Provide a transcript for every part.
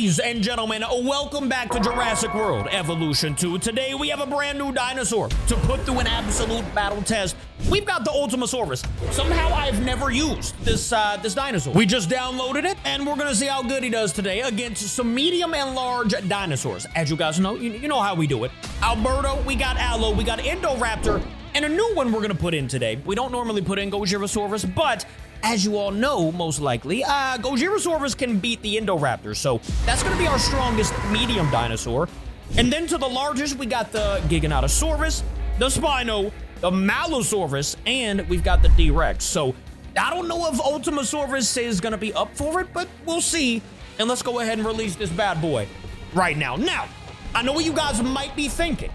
Ladies and gentlemen, welcome back to Jurassic World Evolution 2. Today we have a brand new dinosaur to put through an absolute battle test. We've got the Ultimasaurus. Somehow I've never used this dinosaur. We just downloaded it and we're gonna see how good he does today against some medium and large dinosaurs. As you guys know, you know how we do it. Alberto, we got Allo, we got Indoraptor, and a new one we're gonna put in today. We don't normally put in Gojirasaurus, but as you all know, most likely, Gojirasaurus can beat the Indoraptor, so that's going to be our strongest medium dinosaur. And then to the largest, we got the Giganotosaurus, the Spino, the Malosaurus, and we've got the T-Rex. So I don't know if Ultimasaurus is going to be up for it, but we'll see. And let's go ahead and release this bad boy right now. Now, I know what you guys might be thinking.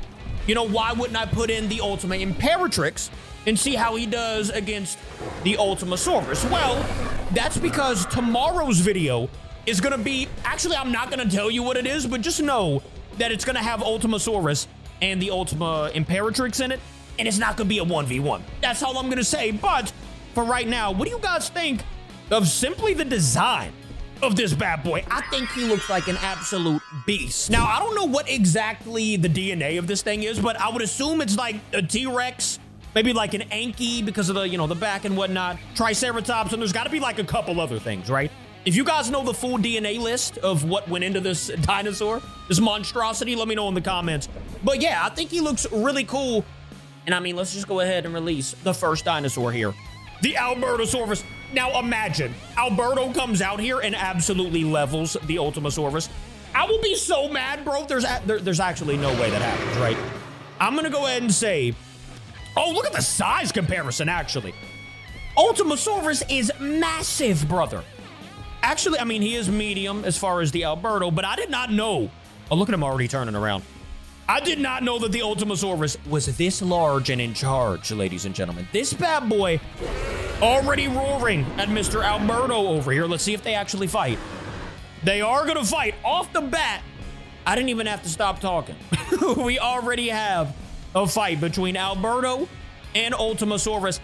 You know, why wouldn't I put in the Ultima Imperatrix and see how he does against the Ultimasaurus? Well, that's because tomorrow's video is gonna be, actually, I'm not gonna tell you what it is, but just know that it's gonna have Ultimasaurus and the Ultima Imperatrix in it, and it's not gonna be a 1v1. That's all I'm gonna say, but for right now, what do you guys think of simply the design of this bad boy? I think he looks like an absolute beast. Now, I don't know what exactly the DNA of this thing is, but I would assume it's like a T-Rex, maybe like an Anki because of the, you know, the back and whatnot, Triceratops, and there's got to be like a couple other things, right? If you guys know the full DNA list of what went into this dinosaur, this monstrosity, let me know in the comments. But yeah, I think he looks really cool. And I mean, let's just go ahead and release the first dinosaur here, the Albertosaurus. Now imagine, Alberto comes out here and absolutely levels the Ultimasaurus. I will be so mad, bro. There's actually no way that happens, right? I'm gonna go ahead and say, oh, look at the size comparison, actually. Ultimasaurus is massive, brother. Actually, I mean, he is medium as far as the Alberto, but I did not know. Oh, look at him already turning around. I did not know that the Ultimasaurus was this large and in charge, ladies and gentlemen. This bad boy already roaring at Mr. Alberto over here. Let's see if they actually fight. They are gonna fight off the bat. I didn't even have to stop talking. We already have a fight between Alberto and Ultimasaurus.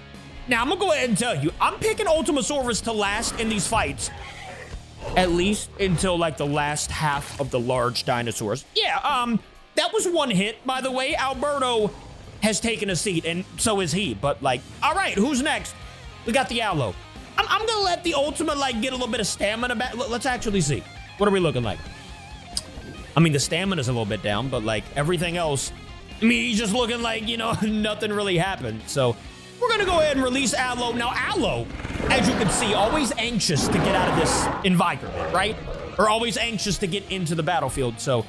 Now, I'm gonna go ahead and tell you, I'm picking Ultimasaurus to last in these fights, at least until like the last half of the large dinosaurs. Yeah, that was one hit, by the way. Alberto has taken a seat, and so is he. But like, all right, who's next? We got the Allo. I'm gonna let the Ultima like get a little bit of stamina back. Let's actually see. What are we looking like? I mean, the stamina's a little bit down, but like everything else, I mean, he's just looking like, you know, nothing really happened. So we're gonna go ahead and release Allo. Now, Allo, as you can see, always anxious to get out of this environment, right? Or always anxious to get into the battlefield. So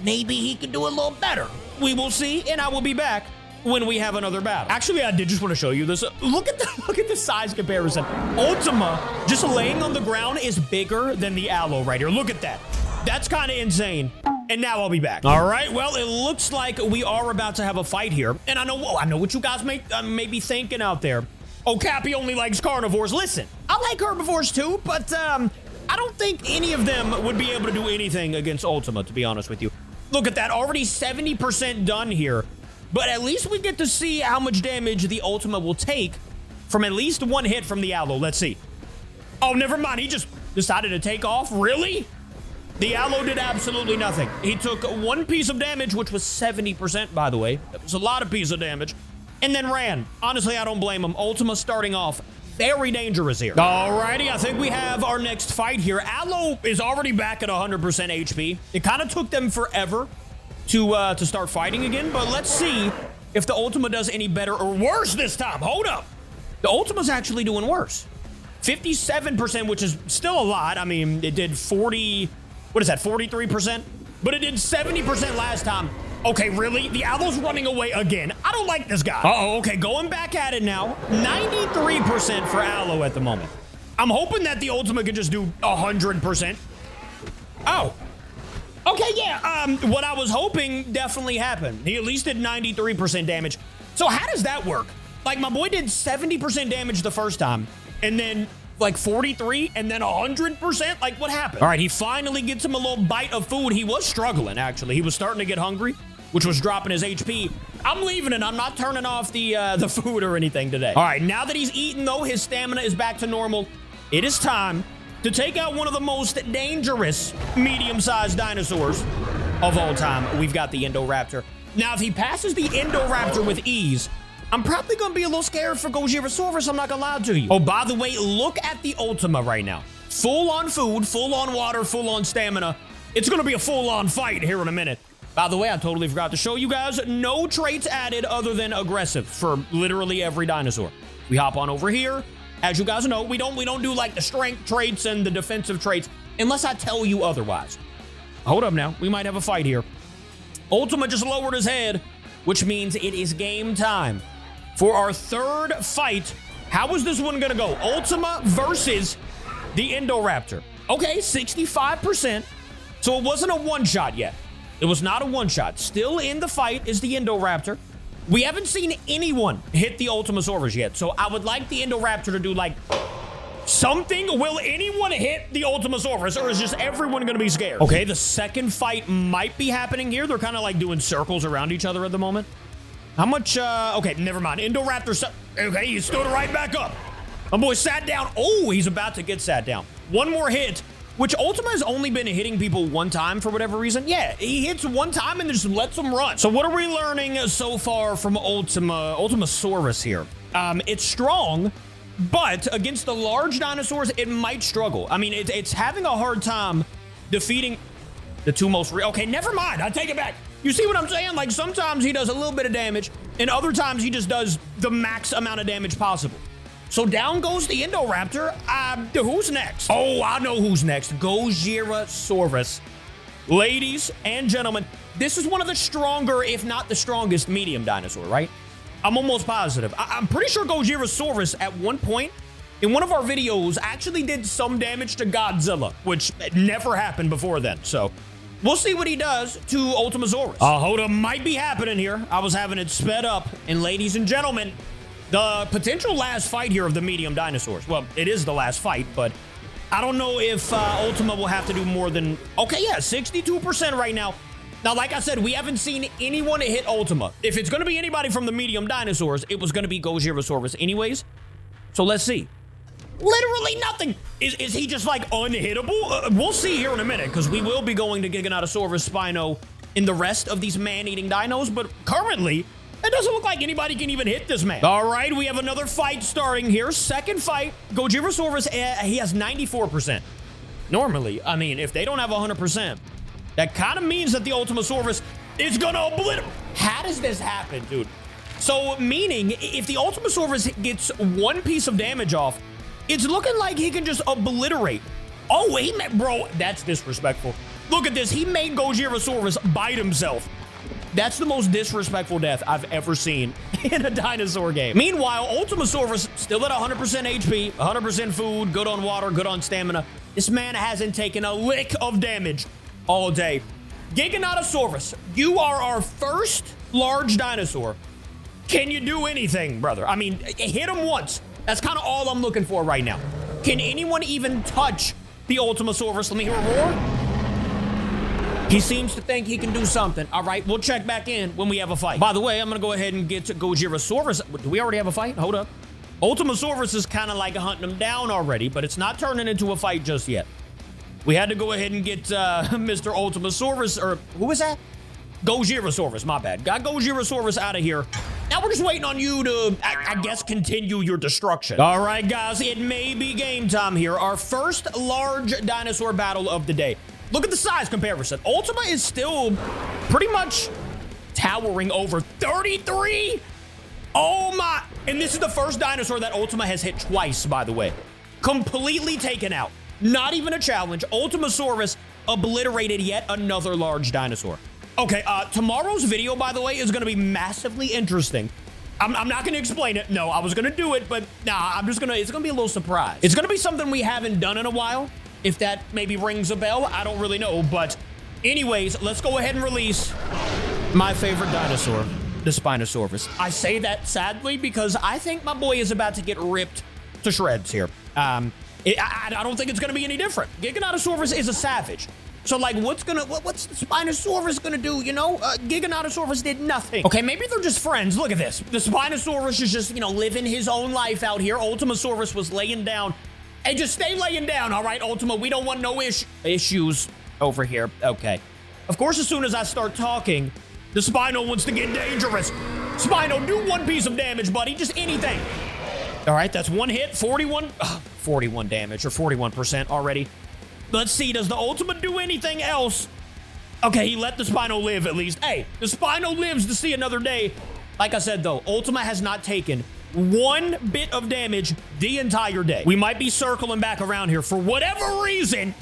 maybe he could do a little better. We will see, and I will be back when we have another battle. Actually, I did just want to show you this. Look at the size comparison. Ultima, just laying on the ground, is bigger than the Allo right here. Look at that. That's kind of insane. And now I'll be back. All right, well, it looks like we are about to have a fight here. And I know what you guys may be thinking out there. Oh, Capi only likes carnivores. Listen, I like herbivores too, but I don't think any of them would be able to do anything against Ultima, to be honest with you. Look at that, already 70% done here. But at least we get to see how much damage the Ultima will take from at least one hit from the Allo. Let's see. Oh, never mind. He just decided to take off. Really? The Allo did absolutely nothing. He took one piece of damage, which was 70%, by the way. That was a lot of piece of damage. And then ran. Honestly, I don't blame him. Ultima starting off very dangerous here. Alrighty, I think we have our next fight here. Allo is already back at 100% HP. It kind of took them forever to start fighting again, but let's see if the Ultima does any better or worse this time. Hold up. The Ultima's actually doing worse. 57%, which is still a lot. I mean, it did 40... What is that, 43%? But it did 70% last time. Okay, really? The Allo's running away again. I don't like this guy. Uh-oh, okay, going back at it now. 93% for Allo at the moment. I'm hoping that the Ultima can just do 100%. Oh. Okay, yeah, what I was hoping definitely happened. He at least did 93% damage. So how does that work? Like, my boy did 70% damage the first time, and then like 43 and then 100%. Like, what happened? All right, he finally gets him a little bite of food. He was struggling, actually. He was starting to get hungry, which was dropping his HP. I'm leaving it. I'm not turning off the food or anything today. All right, now that he's eaten, though, his stamina is back to normal. It is time to take out one of the most dangerous medium-sized dinosaurs of all time. We've got the Indoraptor. Now, if he passes the Indoraptor with ease, I'm probably going to be a little scared for Gojirasaurus, I'm not going to lie to you. Oh, by the way, look at the Ultima right now. Full on food, full on water, full on stamina. It's going to be a full on fight here in a minute. By the way, I totally forgot to show you guys, no traits added other than aggressive for literally every dinosaur. We hop on over here. As you guys know, we don't do like the strength traits and the defensive traits unless I tell you otherwise. Hold up now, we might have a fight here. Ultima just lowered his head, which means it is game time for our third fight. How is this one gonna go? Ultima versus the Indoraptor. Okay, 65%. So it wasn't a one-shot yet. It was not a one-shot. Still in the fight is the Indoraptor. We haven't seen anyone hit the Ultimasaurus yet, so I would like the Indoraptor to do like something. Will anyone hit the Ultimasaurus, or is just everyone gonna be scared? Okay, the second fight might be happening here. They're kind of like doing circles around each other at the moment. How much, okay, never mind. Indoraptor, okay, he stood right back up. My boy sat down. Oh, he's about to get sat down. One more hit, which Ultima has only been hitting people one time for whatever reason. Yeah, he hits one time and just lets them run. So what are we learning so far from Ultimasaurus here? It's strong, but against the large dinosaurs, it might struggle. I mean, it's having a hard time defeating the two most real. Okay, never mind. I take it back. You see what I'm saying? Like sometimes he does a little bit of damage and other times he just does the max amount of damage possible. So down goes the Indoraptor. Who's next? Oh, I know who's next. Gojirasaurus. Ladies and gentlemen, this is one of the stronger, if not the strongest, medium dinosaur, right? I'm almost positive. I'm pretty sure Gojirasaurus at one point in one of our videos actually did some damage to Godzilla, which never happened before then. So we'll see what he does to Ultimasaurus. Hold up, might be happening here. I was having it sped up. And ladies and gentlemen, the potential last fight here of the medium dinosaurs. Well, it is the last fight, but I don't know if Ultima will have to do more than... Okay, yeah, 62% right now. Now, like I said, we haven't seen anyone hit Ultima. If it's going to be anybody from the medium dinosaurs, it was going to be Gojirasaurus anyways. So let's see. Literally nothing. Is he just like unhittable? We'll see here in a minute, because we will be going to Giganotosaurus Spino in the rest of these man-eating dinos, but currently... it doesn't look like anybody can even hit this man. All right, we have another fight starting here. Second fight, Gojirasaurus, he has 94%. Normally, I mean, if they don't have 100%, that kind of means that the Ultimasaurus is gonna obliterate. How does this happen, dude? So, meaning, if the Ultimasaurus gets one piece of damage off, it's looking like he can just obliterate. Oh, bro, that's disrespectful. Look at this, he made Gojirasaurus bite himself. That's the most disrespectful death I've ever seen in a dinosaur game. Meanwhile, Ultimasaurus still at 100% HP, 100% food, good on water, good on stamina. This man hasn't taken a lick of damage all day. Giganotosaurus, you are our first large dinosaur. Can you do anything, brother? I mean, hit him once. That's kind of all I'm looking for right now. Can anyone even touch the Ultimasaurus? Let me hear a roar. He seems to think he can do something. All right, we'll check back in when we have a fight. By the way, I'm going to go ahead and get to Gojirasaurus. Do we already have a fight? Hold up. Ultimasaurus is kind of like hunting him down already, but it's not turning into a fight just yet. We had to go ahead and get Mr. Ultimasaurus, or who was that? Gojirasaurus, my bad. Got Gojirasaurus out of here. Now we're just waiting on you to, I guess, continue your destruction. All right, guys, it may be game time here. Our first large dinosaur battle of the day. Look at the size comparison. Ultima is still pretty much towering over 33. Oh my. And this is the first dinosaur that Ultima has hit twice, by the way. Completely taken out. Not even a challenge. Ultimasaurus obliterated yet another large dinosaur. Okay, tomorrow's video, by the way, is going to be massively interesting. I'm not going to explain it. No, I was going to do it, but nah, it's going to be a little surprise. It's going to be something we haven't done in a while. If that maybe rings a bell, I don't really know. But anyways, let's go ahead and release my favorite dinosaur, the Spinosaurus. I say that sadly because I think my boy is about to get ripped to shreds here. I don't think it's going to be any different. Giganotosaurus is a savage. So like, what's the Spinosaurus gonna do, you know? Giganotosaurus did nothing. Okay, maybe they're just friends. Look at this. The Spinosaurus is just, you know, living his own life out here. Ultimasaurus was laying down Hey, just stay laying down, all right, Ultima? We don't want no issues over here. Okay. Of course, as soon as I start talking, the Spino wants to get dangerous. Spino, do 1 piece of damage, buddy. Just anything. All right, that's 1 hit. 41 damage, or 41% already. Let's see, does the Ultima do anything else? Okay, he let the Spino live at least. Hey, the Spino lives to see another day. Like I said, though, Ultima has not taken 1 bit of damage the entire day. We might be circling back around here. For whatever reason,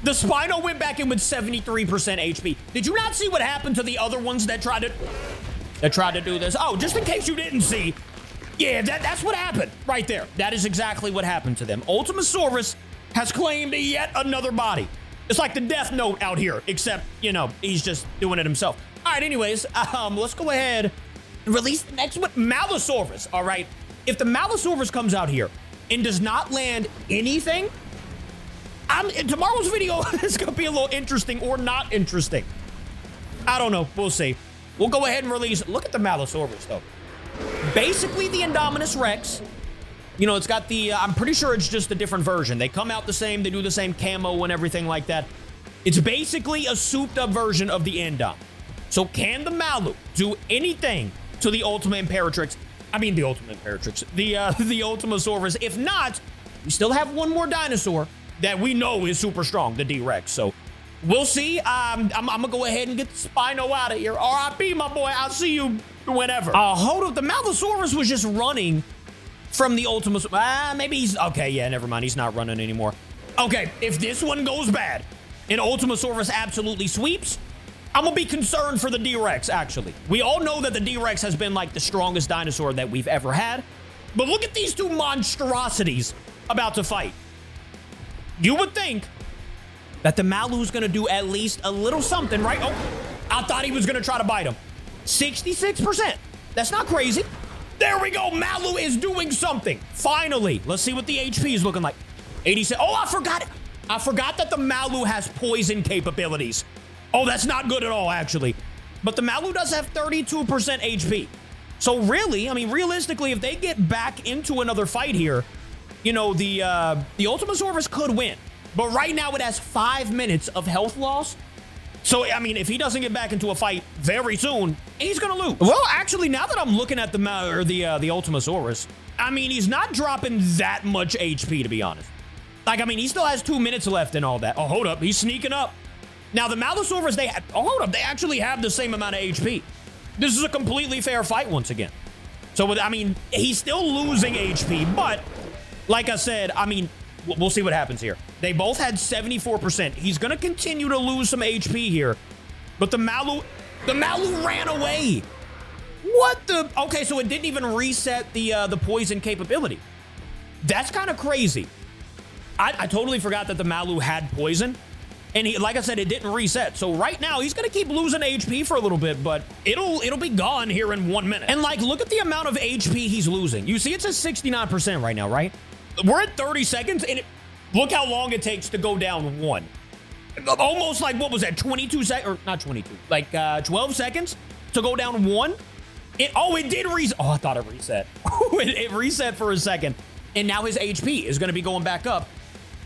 the Spino went back in with 73% HP. Did you not see what happened to the other ones that tried to do this? Oh, just in case you didn't see. Yeah, that's what happened right there. That is exactly what happened to them. Ultimasaurus has claimed yet another body. It's like the Death Note out here, except, you know, he's just doing it himself. All right, anyways, let's go ahead and release the next one. Malosaurus, all right? If the Malosaurus comes out here and does not land anything, tomorrow's video is going to be a little interesting or not interesting. I don't know. We'll see. We'll go ahead and release. Look at the Malosaurus, though. Basically, the Indominus Rex. You know, it's got the, I'm pretty sure it's just a different version. They come out the same. They do the same camo and everything like that. It's basically a souped-up version of the Indom. So can the Malu do anything to the Ultima Imperatrix? I mean, the Ultima Imperatrix. The Ultimasaurus. If not, we still have one more dinosaur that we know is super strong, the D-Rex. So we'll see. I'm going to go ahead and get the Spino out of here. R.I.P., my boy. I'll see you whenever. Hold up. The Malosaurus was just running from the Ultimasaurus. Maybe he's... Okay, yeah, never mind. He's not running anymore. Okay, if this one goes bad and Ultimasaurus absolutely sweeps, I'm going to be concerned for the D-Rex, actually. We all know that the D-Rex has been, like, the strongest dinosaur that we've ever had. But look at these two monstrosities about to fight. You would think that the Malu's going to do at least a little something, right? Oh, I thought he was going to try to bite him. 66%. That's not crazy. There we go. Malu is doing something. Finally. Let's see what the HP is looking like. 86. Oh, I forgot. I forgot that the Malu has poison capabilities. Oh, that's not good at all, actually. But the Malu does have 32% HP. So really, I mean, realistically, if they get back into another fight here, you know, the Ultimasaurus could win. But right now it has 5 minutes of health loss. So, I mean, if he doesn't get back into a fight very soon, he's going to lose. Well, actually, now that I'm looking at the Ultimasaurus, I mean, he's not dropping that much HP, to be honest. Like, I mean, he still has 2 minutes left and all that. Oh, hold up. He's sneaking up. Now, the Malosaurus, they actually have the same amount of HP. This is a completely fair fight once again. So, I mean, he's still losing HP, but like I said, I mean, we'll see what happens here. They both had 74%. He's going to continue to lose some HP here, but the Malu ran away. What the? Okay, so it didn't even reset the poison capability. That's kind of crazy. I totally forgot that the Malu had poison. And he, like I said, it didn't reset. So right now, he's going to keep losing HP for a little bit, but it'll be gone here in 1 minute. And like, look at the amount of HP he's losing. You see, it's at 69% right now, right? We're at 30 seconds, and look how long it takes to go down 1. Almost like, what was that, 22 seconds? Or not 22, like 12 seconds to go down 1? It did reset. Oh, I thought it reset. It reset for a second. And now his HP is going to be going back up.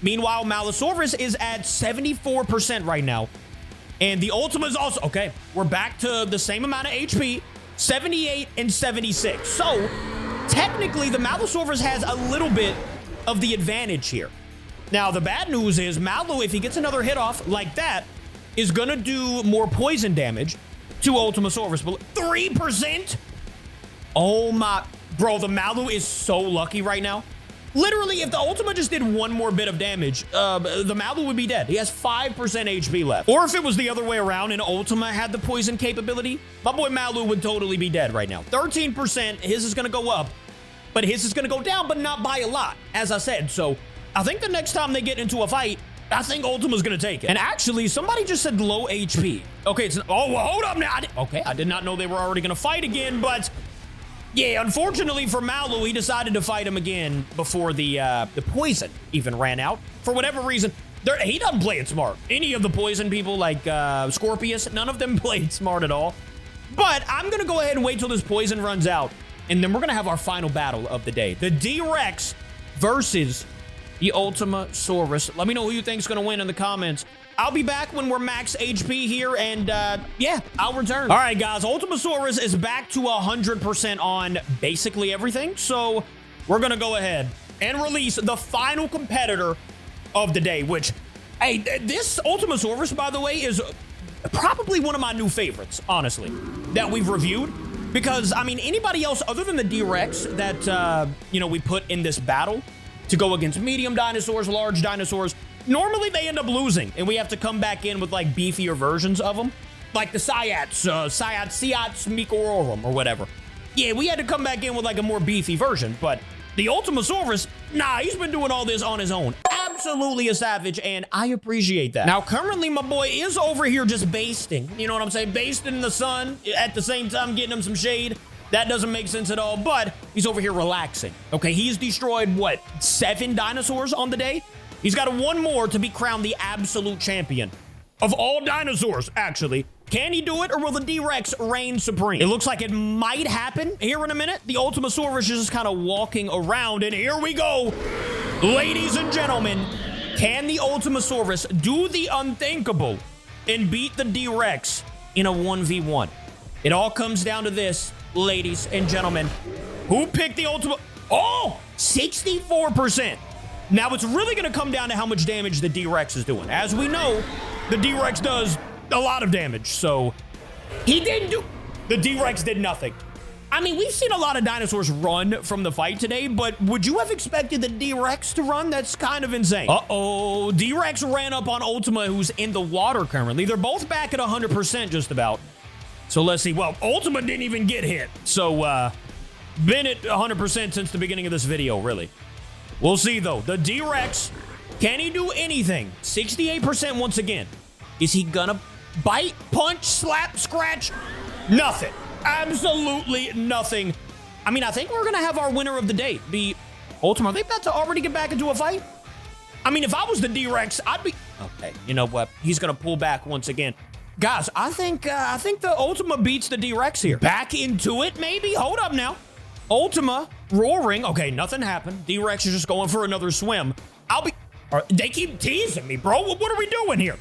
Meanwhile, Malosaurus is at 74% right now. And the Ultima is also... Okay, we're back to the same amount of HP. 78 and 76. So, technically, the Malosaurus has a little bit of the advantage here. Now, the bad news is Malu, if he gets another hit off like that, is going to do more poison damage to Ultimasaurus. But 3%? Oh, my... Bro, the Malu is so lucky right now. Literally, if the Ultima just did 1 more bit of damage, the Malu would be dead. He has 5% HP left. Or if it was the other way around and Ultima had the poison capability, my boy Malu would totally be dead right now. 13%, his is going to go up, but his is going to go down, but not by a lot, as I said. So I think the next time they get into a fight, I think Ultima's going to take it. And actually, somebody just said low HP. Okay, it's... Oh, well, hold up now. I did not know they were already going to fight again, but... Yeah, unfortunately for Malu, he decided to fight him again before the poison even ran out. For whatever reason, he doesn't play it smart. Any of the poison people like Scorpius, none of them played smart at all. But I'm going to go ahead and wait till this poison runs out, and then we're going to have our final battle of the day. The D-Rex versus the Ultimasaurus. Let me know who you think's gonna win in the comments. I'll be back when we're max HP here, and yeah, I'll return. All right, guys, Ultimasaurus is back to 100% on basically everything, so we're gonna go ahead and release the final competitor of the day, which, hey, this Ultimasaurus, by the way, is probably one of my new favorites, honestly, that we've reviewed. Because, I mean, anybody else other than the D-Rex that, you know, we put in this battle to go against medium dinosaurs, large dinosaurs, normally they end up losing, and we have to come back in with, like, beefier versions of them. Like the Cyats, Micororum, or whatever. Yeah, we had to come back in with, like, a more beefy version, but the Ultimasaurus, nah, he's been doing all this on his own. Absolutely a savage, and I appreciate that. Now, currently, my boy is over here just basting. You know what I'm saying? Basting in the sun, at the same time getting him some shade. That doesn't make sense at all, but he's over here relaxing. Okay, he's destroyed, what, 7 dinosaurs on the day? He's got 1 more to be crowned the absolute champion of all dinosaurs, actually. Can he do it, or will the D-Rex reign supreme? It looks like it might happen here in a minute. The Ultimasaurus is just kind of walking around, and here we go. Ladies and gentlemen, can the Ultimasaurus do the unthinkable and beat the D-Rex in a 1v1? It all comes down to this, ladies and gentlemen. Who picked the Ultima? Oh, 64%. Now, it's really going to come down to how much damage the D-Rex is doing. As we know, the D-Rex does a lot of damage, so he didn't do... The D-Rex did nothing. I mean, we've seen a lot of dinosaurs run from the fight today, but would you have expected the D-Rex to run? That's kind of insane. Uh-oh, D-Rex ran up on Ultima, who's in the water currently. They're both back at 100% just about. So let's see. Well, Ultima didn't even get hit. So, been at 100% since the beginning of this video, really. We'll see, though. The D-Rex, can he do anything? 68% once again. Is he gonna bite, punch, slap, scratch? Nothing. Absolutely nothing. I mean, I think we're gonna have our winner of the day. The Ultima, are they about to already get back into a fight? I mean, if I was the D-Rex, I'd be... Okay, you know what? He's gonna pull back once again. Guys, I think the Ultima beats the D-Rex here. Back into it, maybe? Hold up now. Ultima roaring. Okay, nothing happened. D-Rex is just going for another swim. They keep teasing me, bro. What are we doing here?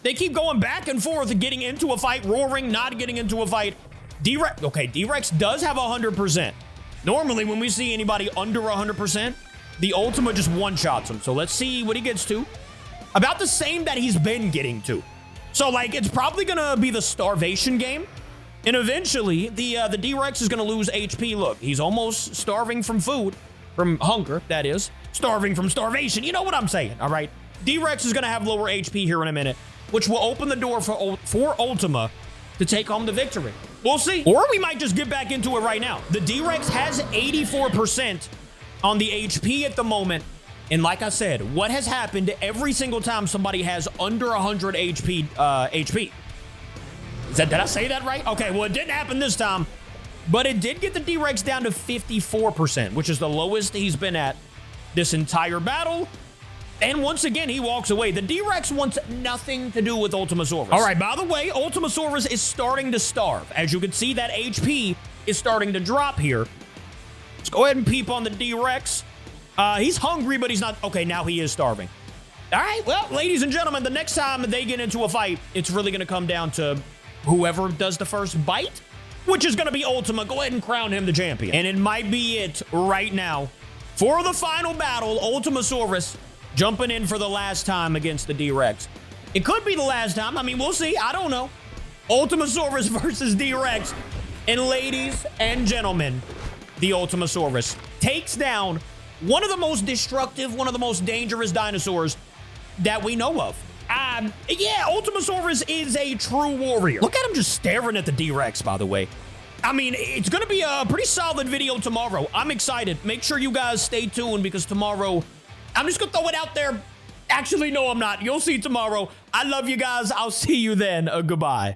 They keep going back and forth, getting into a fight, roaring, not getting into a fight. D-Rex, okay, D-Rex does have 100%. Normally, when we see anybody under 100%, the Ultima just one-shots him. So let's see what he gets to. About the same that he's been getting to. So, like, it's probably gonna be the starvation game. And eventually, the D-Rex is gonna lose HP. Look, he's almost starving from food. From hunger, that is. Starving from starvation. You know what I'm saying, all right? D-Rex is gonna have lower HP here in a minute, which will open the door for Ultima to take home the victory. We'll see. Or we might just get back into it right now. The D-Rex has 84% on the HP at the moment. And like I said, what has happened every single time somebody has under 100 HP? Did I say that right? Okay, well, it didn't happen this time. But it did get the D-Rex down to 54%, which is the lowest he's been at this entire battle. And once again, he walks away. The D-Rex wants nothing to do with Ultimasaurus. All right, by the way, Ultimasaurus is starting to starve. As you can see, that HP is starting to drop here. Let's go ahead and peep on the D-Rex. He's hungry, but he's not... Okay, now he is starving. All right, well, ladies and gentlemen, the next time they get into a fight, it's really going to come down to whoever does the first bite, which is going to be Ultima. Go ahead and crown him the champion. And it might be it right now. For the final battle, Ultimasaurus jumping in for the last time against the D-Rex. It could be the last time. I mean, we'll see. I don't know. Ultimasaurus versus D-Rex. And ladies and gentlemen, the Ultimasaurus takes down one of the most destructive, one of the most dangerous dinosaurs that we know of. Yeah, Ultimasaurus is a true warrior. Look at him just staring at the D-Rex, by the way. I mean, it's going to be a pretty solid video tomorrow. I'm excited. Make sure you guys stay tuned because tomorrow, I'm just going to throw it out there. Actually, no, I'm not. You'll see tomorrow. I love you guys. I'll see you then. Goodbye.